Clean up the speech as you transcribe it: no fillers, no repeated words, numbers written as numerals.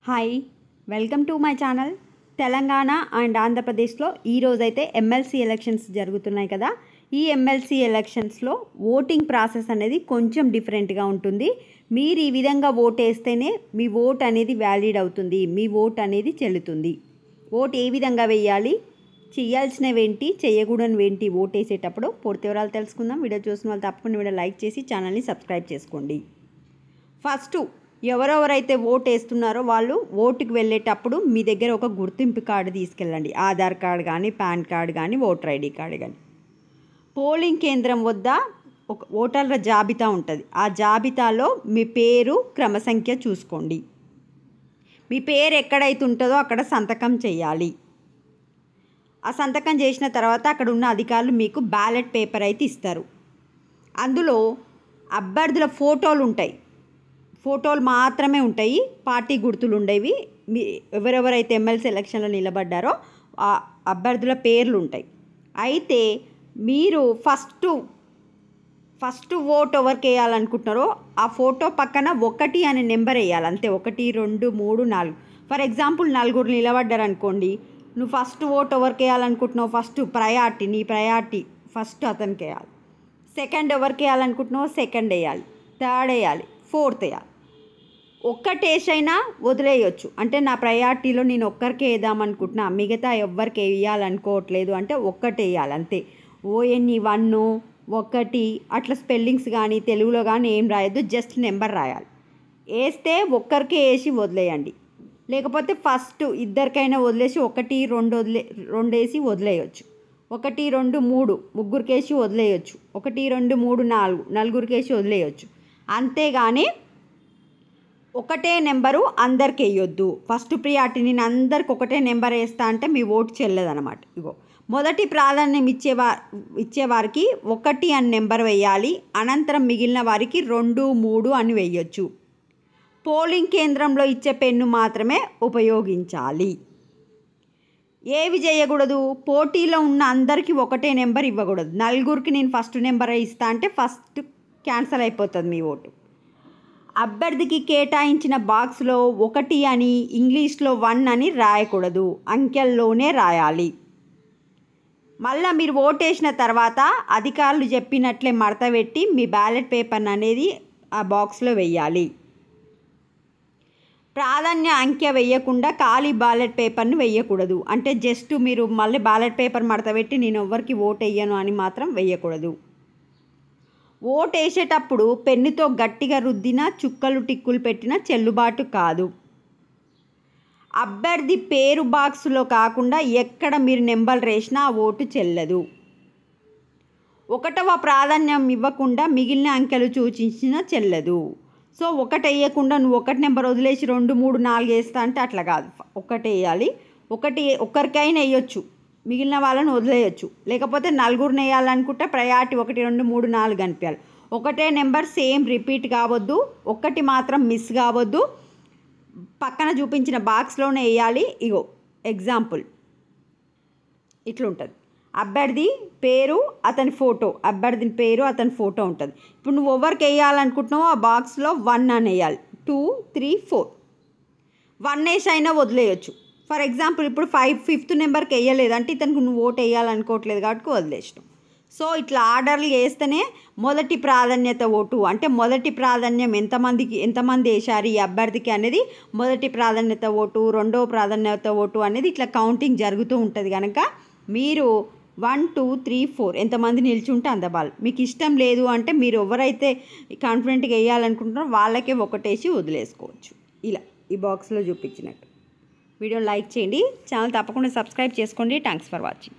Hi welcome to my channel. Telangana and ఆంధ్రప్రదేశ్లో ఈరోజైతే MLC elections జరుగుతున్నాయి కదా. ఈ ఎమ్మెల్సీ ఎలక్షన్స్లో ఓటింగ్ ప్రాసెస్ అనేది కొంచెం డిఫరెంట్గా ఉంటుంది. మీరు ఈ విధంగా ఓట్ వేస్తేనే మీ ఓట్ అనేది వ్యాలిడ్ అవుతుంది, మీ ఓట్ అనేది చెల్లుతుంది. ఓట్ ఏ విధంగా వేయాలి, చేయాల్సినవేంటి, చేయకూడనివేంటి ఓట్ వేసేటప్పుడు పూర్తి వివరాలు తెలుసుకుందాం. వీడియో చూసిన వాళ్ళు తప్పకుండా వీడియో లైక్ చేసి ఛానల్ని సబ్స్క్రైబ్ చేసుకోండి. ఫస్ట్ ఎవరెవరైతే ఓటు వేస్తున్నారో వాళ్ళు ఓటుకు వెళ్ళేటప్పుడు మీ దగ్గర ఒక గుర్తింపు కార్డు తీసుకెళ్ళండి. ఆధార్ కార్డు కానీ, పాన్ కార్డు కానీ, ఓటర్ ఐడి కార్డు కానీ. పోలింగ్ కేంద్రం వద్ద ఒక ఓటర్ల జాబితా ఉంటుంది. ఆ జాబితాలో మీ పేరు, క్రమసంఖ్య చూసుకోండి. మీ పేరు ఎక్కడైతే ఉంటుందో అక్కడ సంతకం చేయాలి. ఆ సంతకం చేసిన తర్వాత అక్కడ ఉన్న అధికారులు మీకు బ్యాలెట్ పేపర్ అయితే ఇస్తారు. అందులో అభ్యర్థుల ఫోటోలు ఉంటాయి. ఫోటోలు మాత్రమే ఉంటాయి, పార్టీ గుర్తులు ఉండేవి. ఎవరెవరైతే ఎమ్మెల్సీ ఎలక్షన్లో నిలబడ్డారో ఆ అభ్యర్థుల పేర్లు ఉంటాయి. అయితే మీరు ఫస్ట్ ఓట్ ఎవరికి వేయాలనుకుంటున్నారో ఆ ఫోటో పక్కన 1 అనే నెంబర్ వేయాలి. అంతే, 1, 2, 3, 4. ఫర్ ఎగ్జాంపుల్ 4 నిలబడ్డారు అనుకోండి, నువ్వు ఫస్ట్ ఓట్ ఎవరికి వేయాలనుకుంటున్నావు, ఫస్ట్ ప్రయారిటీ, నీ ప్రయారిటీ ఫస్ట్ అతనికి వేయాలి. సెకండ్ ఎవరికి వేయాలనుకుంటున్నావు, సెకండ్ వేయాలి. థర్డ్ వేయాలి, ఫోర్త్ వేయాలి. ఒక్కటేసైనా వదిలేయచ్చు. అంటే నా ప్రయారిటీలో నేను ఒక్కరికే వేద్దామనుకుంటున్నా, మిగతా ఎవ్వరికి వేయాలనుకోవట్లేదు అంటే ఒక్కటే వేయాలి అంతే. ONE 1, 1 అట్లా స్పెల్లింగ్స్ కానీ తెలుగులో కానీ ఏం రాయొద్దు, జస్ట్ నెంబర్ రాయాలి. వేస్తే ఒక్కరికే వేసి వదిలేయండి. లేకపోతే ఫస్ట్ ఇద్దరికైనా వదిలేసి 1, 2 వేసి వదిలేయచ్చు. 1, 2, 3 ముగ్గురికేసి వదిలేయచ్చు. 1, 2, 3, 4 నలుగురికేసి వదిలేయచ్చు. అంతేగాని ఒకటే నెంబరు అందరికి వేయొద్దు. ఫస్ట్ ప్రియారిటీ నేను అందరికి ఒకటే నెంబర్ వేస్తా అంటే మీ ఓటు చెల్లదనమాట. ఇగో మొదటి ప్రాధాన్యం ఇచ్చేవారికి 1 అని నెంబర్ వేయాలి. అనంతరం మిగిలిన వారికి 2, 3 అని వేయొచ్చు. పోలింగ్ కేంద్రంలో ఇచ్చే పెన్ను మాత్రమే ఉపయోగించాలి. ఏవి చేయకూడదు, పోటీలో ఉన్న అందరికీ ఒకటే నెంబర్ ఇవ్వకూడదు. నలుగురికి నేను ఫస్ట్ నెంబర్ ఇస్తా అంటే ఫస్ట్ క్యాన్సిల్ అయిపోతుంది మీ ఓటు. అభ్యర్థికి కేటాయించిన బాక్స్లో 1 అని, ఇంగ్లీష్లో 1 అని రాయకూడదు, అంకెల్లోనే రాయాలి. మళ్ళీ మీరు ఓటేసిన తర్వాత అధికారులు చెప్పినట్లే మడత పెట్టి మీ బ్యాలెట్ పేపర్ అనేది ఆ బాక్స్లో వేయాలి. ప్రాధాన్య అంకె వేయకుండా ఖాళీ బ్యాలెట్ పేపర్ను వేయకూడదు. అంటే జస్ట్ మీరు మళ్ళీ బ్యాలెట్ పేపర్ మడత పెట్టి నేను ఎవరికి ఓటు వేయను అని మాత్రం వేయకూడదు. ఓటు వేసేటప్పుడు పెన్నుతో గట్టిగా రుద్దిన, చుక్కలు టిక్కులు పెట్టిన చెల్లుబాటు కాదు. అభ్యర్థి పేరు బాక్సులో కాకుండా ఎక్కడ మీరు నెంబర్ వేసినా ఆ ఓటు చెల్లదు. 1వ ప్రాధాన్యం ఇవ్వకుండా మిగిలిన అంకెలు సూచించినా చెల్లదు. సో 1 వేయకుండా నువ్వు 1 నెంబర్ వదిలేసి 2, 3, 4 వేస్తా అంటే అట్లా కాదు. 1 వేయాలి. ఒక్కరికైనా వేయొచ్చు, మిగిలిన వాళ్ళని వదిలేయచ్చు. లేకపోతే 4 వేయాలనుకుంటే ప్రయారిటీ 1, 2, 3, 4 కనిపించాలి. ఒకటే నెంబర్ సేమ్ రిపీట్ కావద్దు, 1 మాత్రం మిస్ కావద్దు. పక్కన చూపించిన బాక్స్లోనే వేయాలి. ఇగో ఎగ్జాంపుల్ ఇట్లుంటుంది. అభ్యర్థి పేరు, అతని ఫోటో, అభ్యర్థి పేరు, అతని ఫోటో ఉంటుంది. ఇప్పుడు నువ్వు ఎవరికి వేయాలనుకుంటున్నావో ఆ బాక్స్లో 1 అని వేయాలి. 2, 3, 4 1 వేసి అయినా వదిలేయచ్చు. ఫర్ ఎగ్జాంపుల్ ఇప్పుడు 5th నెంబర్కి వేయలేదు అంటే ఇతనికి నువ్వు ఓటు వేయాలనుకోవట్లేదు కాబట్టి వదిలేసినావు. సో ఇట్లా ఆర్డర్లు వేస్తేనే మొదటి ప్రాధాన్యత ఓటు అంటే మొదటి ప్రాధాన్యం ఎంతమంది వేశారు ఈ అభ్యర్థికి అనేది మొదటి ప్రాధాన్యత ఓటు, 2వ ప్రాధాన్యత ఓటు అనేది ఇట్లా కౌంటింగ్ జరుగుతూ ఉంటుంది. కనుక మీరు 1, 2, 3, 4 ఎంతమంది నిల్చుంటే అంత బాల్. మీకు ఇష్టం లేదు అంటే మీరు ఎవరైతే కాన్ఫిడెంట్గా వేయాలనుకుంటున్నారో వాళ్ళకే 1 వేసి వదిలేసుకోవచ్చు. ఇలా ఈ బాక్స్లో చూపించినట్టు. వీడియోని లైక్ చేయండి, ఛానల్ తప్పకుండా సబ్స్క్రైబ్ చేసుకోండి. Thanks for watching.